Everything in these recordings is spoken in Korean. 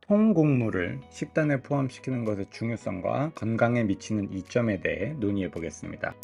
통곡물을 식단에 포함시키는 것의 중요성과 건강에 미치는 이점에 대해 논의해 보겠습니다.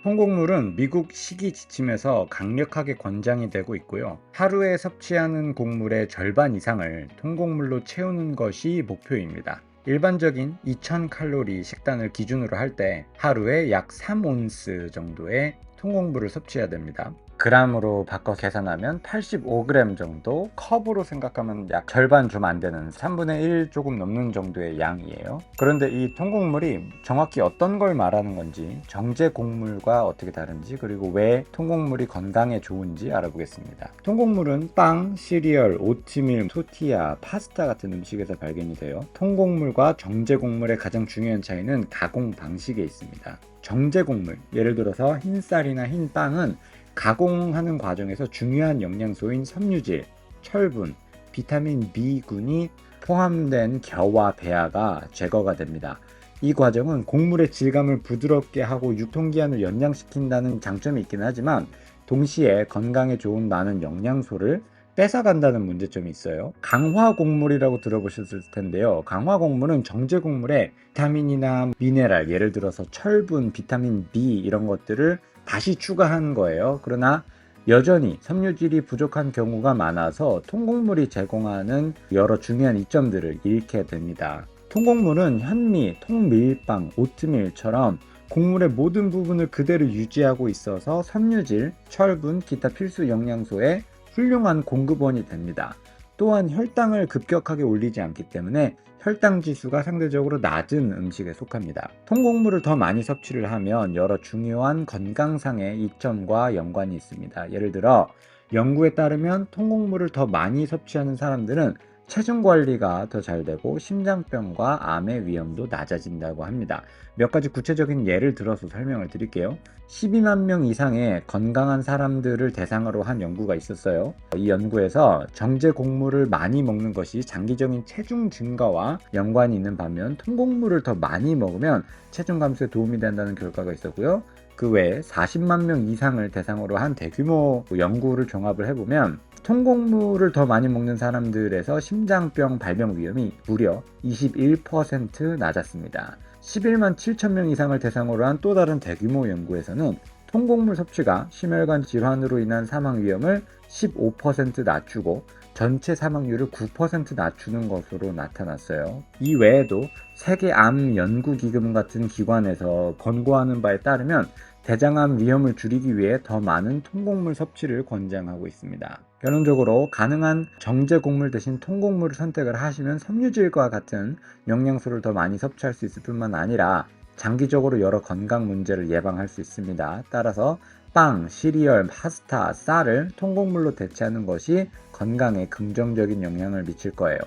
통곡물은 미국 식이지침에서 강력하게 권장이 되고 있고요. 하루에 섭취하는 곡물의 절반 이상을 통곡물로 채우는 것이 목표입니다. 일반적인 2000칼로리 식단을 기준으로 할 때 하루에 약 3온스 정도의 통곡물을 섭취해야 됩니다. 그램으로 바꿔 계산하면 85g 정도, 컵으로 생각하면 약 절반 좀 안 되는 3분의 1 조금 넘는 정도의 양이에요. 그런데 이 통곡물이 정확히 어떤 걸 말하는 건지, 정제 곡물과 어떻게 다른지, 그리고 왜 통곡물이 건강에 좋은지 알아보겠습니다. 통곡물은 빵, 시리얼, 오트밀, 토티아, 파스타 같은 음식에서 발견이 돼요. 통곡물과 정제 곡물의 가장 중요한 차이는 가공 방식에 있습니다. 정제 곡물, 예를 들어서 흰쌀이나 흰빵은 가공하는 과정에서 중요한 영양소인 섬유질, 철분, 비타민 B군이 포함된 겨와 배아가 제거가 됩니다. 이 과정은 곡물의 질감을 부드럽게 하고 유통기한을 연장시킨다는 장점이 있긴 하지만 동시에 건강에 좋은 많은 영양소를 뺏어간다는 문제점이 있어요. 강화곡물이라고 들어보셨을 텐데요. 강화곡물은 정제곡물에 비타민이나 미네랄, 예를 들어서 철분, 비타민 B 이런 것들을 다시 추가한 거예요. 그러나 여전히 섬유질이 부족한 경우가 많아서 통곡물이 제공하는 여러 중요한 이점들을 잃게 됩니다. 통곡물은 현미, 통밀빵, 오트밀처럼 곡물의 모든 부분을 그대로 유지하고 있어서 섬유질, 철분, 기타 필수 영양소의 훌륭한 공급원이 됩니다. 또한 혈당을 급격하게 올리지 않기 때문에 혈당 지수가 상대적으로 낮은 음식에 속합니다. 통곡물을 더 많이 섭취를 하면 여러 중요한 건강상의 이점과 연관이 있습니다. 예를 들어 연구에 따르면 통곡물을 더 많이 섭취하는 사람들은 체중 관리가 더 잘 되고 심장병과 암의 위험도 낮아진다고 합니다. 몇 가지 구체적인 예를 들어서 설명을 드릴게요. 12만 명 이상의 건강한 사람들을 대상으로 한 연구가 있었어요. 이 연구에서 정제 곡물을 많이 먹는 것이 장기적인 체중 증가와 연관이 있는 반면 통곡물을 더 많이 먹으면 체중 감소에 도움이 된다는 결과가 있었고요. 그 외에 40만 명 이상을 대상으로 한 대규모 연구를 종합을 해보면 통곡물을 더 많이 먹는 사람들에서 심장병 발병 위험이 무려 21% 낮았습니다. 11만 7천 명 이상을 대상으로 한 또 다른 대규모 연구에서는 통곡물 섭취가 심혈관 질환으로 인한 사망 위험을 15% 낮추고 전체 사망률을 9% 낮추는 것으로 나타났어요. 이 외에도 세계암연구기금 같은 기관에서 권고하는 바에 따르면 대장암 위험을 줄이기 위해 더 많은 통곡물 섭취를 권장하고 있습니다. 결론적으로 가능한 정제 곡물 대신 통곡물을 선택을 하시면 섬유질과 같은 영양소를 더 많이 섭취할 수 있을 뿐만 아니라 장기적으로 여러 건강 문제를 예방할 수 있습니다. 따라서 빵, 시리얼, 파스타, 쌀을 통곡물로 대체하는 것이 건강에 긍정적인 영향을 미칠 거예요.